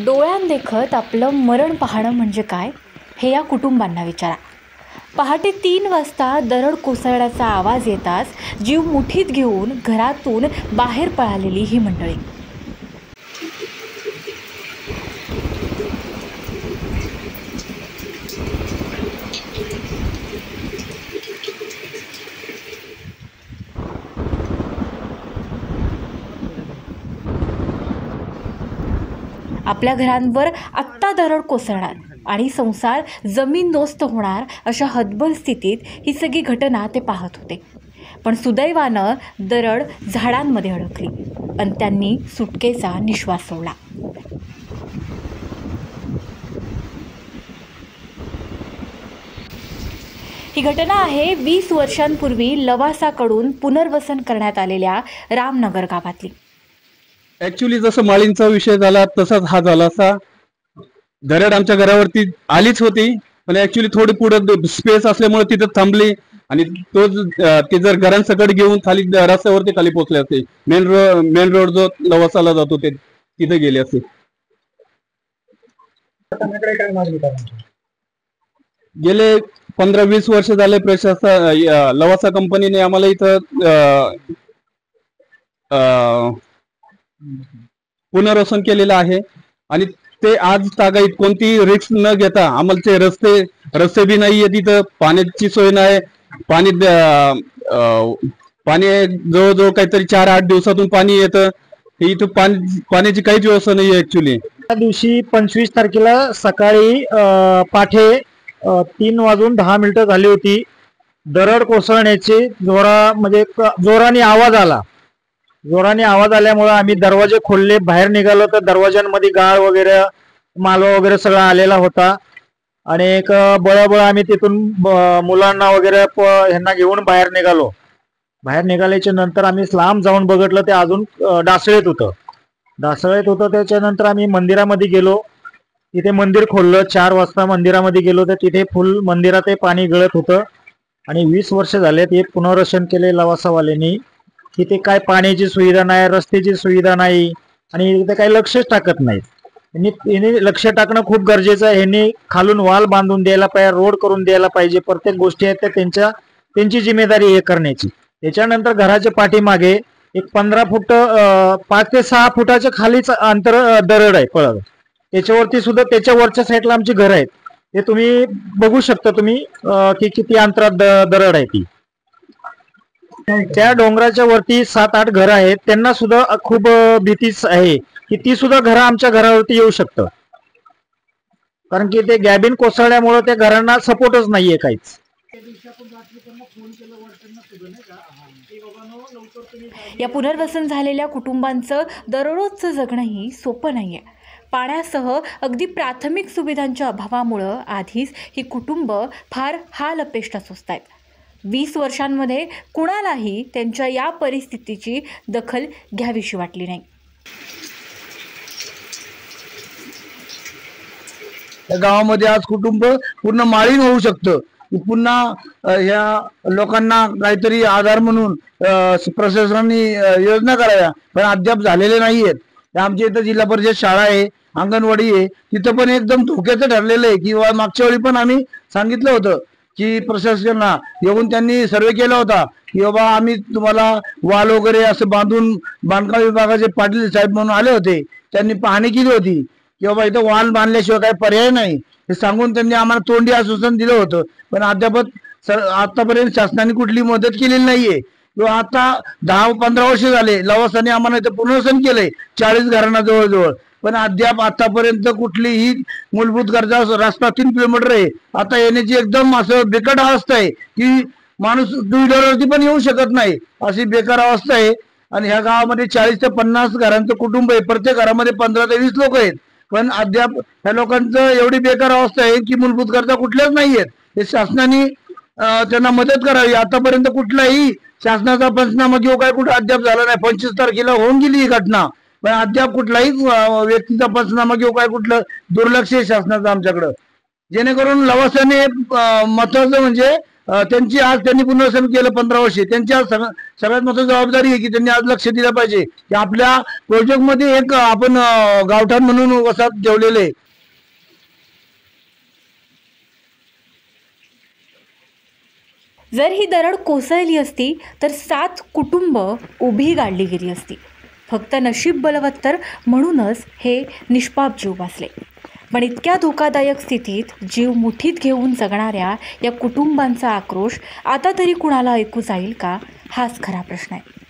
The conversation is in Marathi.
डोळ्यांदेखत आपलं मरण पाहणं म्हणजे काय हे या कुटुंबांना विचारा। पहाटे 3 वाजता दरड कोसळण्याचा आवाज येताच जीव मुठीत घेऊन घरातून बाहेर पळालेली ही मंडळी। आपल्या घरांवर आत्ता दरड कोसळणार आणि संसार जमीनदोस्त होणार अशा हतबल स्थितीत ही सगळी घटना ते पाहत होते। पण सुदैवानं दरड झाडांमध्ये अडकली आणि त्यांनी सुटकेचा निश्वास सोडला। ही घटना आहे 20 वर्षांपूर्वी लवासाकडून पुनर्वसन करण्यात आलेल्या रामनगर गावातली। ऍक्च्युली जसं माळींचा विषय झाला तसाच हा झाला असा। दरड आमच्या घरावरती आलीच होती, पण ऍक्च्युली थोडी पुढे स्पेस असल्यामुळे तिथं थांबली आणि ते जर घरांसकट घेऊन खाली रस्त्यावरती खाली पोहोचले असते। मेन रोड जो लवासाला जातो ते तिथे गेले असते। गेले 15-20 वर्ष झाले प्रशासन लवासा कंपनीने आम्हाला इथं पुनर्वसन केलेलं आहे आणि ते आज तागायत कोणती रिस्क न घेता आम्हाला रस्ते बी नाहीये, तिथं पाण्याची सोय नाही। पाणी जवळजवळ काहीतरी 4-8 दिवसातून पाणी येतं। इथं पाण्याची काहीच व्यवस्था नाही ऍक्च्युली। त्या दिवशी 25 तारखेला सकाळी पाठे 3:10 झाली होती। दरड कोसळण्याची जोराने आवाज आला। जोराने आवाज आल्यामुळे आम्ही दरवाजे खोलले, बाहेर निघालो तर दरवाजांमध्ये गाळ वगैरे मालवा वगैरे सगळा आलेला होता आणि एक बळबळ आम्ही तिथून मुलांना वगैरे ह्यांना घेऊन बाहेर निघालो। बाहेर निघाल्याच्या नंतर आम्ही लांब जाऊन बघितलं ते अजून ढासळत होतं। त्याच्यानंतर आम्ही मंदिरामध्ये गेलो, तिथे मंदिर खोललं। 4 वाजता मंदिरामध्ये गेलो तर तिथे फुल मंदिरात पाणी गळत होतं आणि 20 वर्ष झालेत हे पुनर्वसन केले लवासावाल्यांनी। तिथे काय पाण्याची सुविधा नाही, रस्त्याची सुविधा नाही आणि इथे काही लक्षच टाकत नाहीत। यांनी लक्ष टाकणं खूप गरजेचं आहे। यांनी खालून वाल बांधून द्यायला पाहिजे, रोड करून द्यायला पाहिजे। प्रत्येक गोष्टी आहेत त्या त्यांची जिम्मेदारी हे करण्याची। त्याच्यानंतर घराच्या पाठीमागे एक 15 फूट 5 ते 6 फुटाच्या खालीच अंतर दरड आहे पळत। त्याच्यावरती सुद्धा त्याच्या वरच्या साईडला आमची घर आहेत, ते तुम्ही बघू शकता तुम्ही की किती अंतरात दरड आहे ती। त्या डोंगराच्या वरती 7-8 घरं आहेत, त्यांना सुद्धा खूप भीतीच आहे की ती सुद्धा घरं आमच्या घरावरती येऊ शकतं, कारण की ते गॅबिन कोसळल्यामुळे त्या घरांना सपोर्टच नाहीये काहीच। या पुनर्वसन झालेल्या कुटुंबांचं दररोजचं जगणंही सोपं नाहीये। पाण्यासह अगदी प्राथमिक सुविधांच्या अभावामुळं आधीच ही कुटुंब फार हालअपेष्टा सोसतायत। 20 वर्षांमध्ये कुणालाही त्यांच्या या परिस्थितीची दखल घ्यावीशी वाटली नाही। या गावामध्ये आज कुटुंब पूर्ण माळीण होऊ शकतं। पुन्हा या लोकांना काहीतरी आधार म्हणून प्रशासनाने योजना कराव्या, पण अद्याप झालेले नाहीयेत। आमच्या इथं जिल्हा परिषद शाळा आहे, अंगणवाडी आहे, तिथं पण एकदम धोक्याचं ठरलेलं आहे। किंवा मागच्या वेळी पण आम्ही सांगितलं होतं की प्रशासनाला येऊन त्यांनी सर्वे केला होता की बाबा आम्ही तुम्हाला वाल वगैरे असं बांधकाम विभागाचे पाटील साहेब म्हणून आले होते, त्यांनी पाहणी केली होती की बाबा इथं वाल बांधल्याशिवाय काही पर्याय नाही हे सांगून त्यांनी आम्हाला तोंडी आश्वासन दिलं होतं। पण आतापर्यंत शासनाने कुठली मदत केलेली नाहीये। किंवा आता 10-15 वर्ष झाले लवासाने आम्हाला इथं पुनर्वसन केलंय 40 घरांना जवळजवळ, पण अद्याप आतापर्यंत कुठलीही मूलभूत गरजा, रस्ता 3 किलोमीटर आहे, आता येण्याची एकदम असं बेकार अवस्था आहे की माणूस 2 व्हीलरवरती पण येऊ शकत नाही, अशी बेकार अवस्था आहे। आणि ह्या गावामध्ये 40 ते 50 घरांचं कुटुंब आहे, प्रत्येक घरामध्ये 15 ते 20 लोक आहेत, पण अद्याप ह्या लोकांचं एवढी बेकार अवस्था आहे की मूलभूत गरजा कुठल्याच नाहीयेत। हे शासनाने त्यांना मदत करावी। आतापर्यंत कुठलाही शासनाचा पंचनामा किंवा काय कुठं अद्याप झाला नाही। 25 तारखेला होऊन गेली ही घटना, पण अद्याप कुठलाही व्यक्तीचा पंचनामा किंवा काय कुठलं दुर्लक्ष आहे शासनाचं आमच्याकडं। जेणेकरून लवासाने महत्वाचं म्हणजे त्यांची आज त्यांनी पुनर्वसन केलं 15 वर्षे, त्यांची आज सगळ्यात महत्त्वाची जबाबदारी आहे की त्यांनी आज लक्ष दिलं पाहिजे की आपल्या प्रोजेक्टमध्ये एक आपण गावठाण म्हणून वसाहत ठेवलेले आहे. जर ही दरड कोसळली असती तर 7 कुटुंब उभी गाडली गेली असती. फक्त नशीब बलवत्तर म्हणूनच हे निष्पाप जीव वाचले. पण इतक्या धोकादायक स्थितीत जीव मुठीत घेऊन जगणाऱ्या या कुटुंबांचा आक्रोश आता तरी कुणाला ऐकू जाईल का, हाच खरा प्रश्न आहे.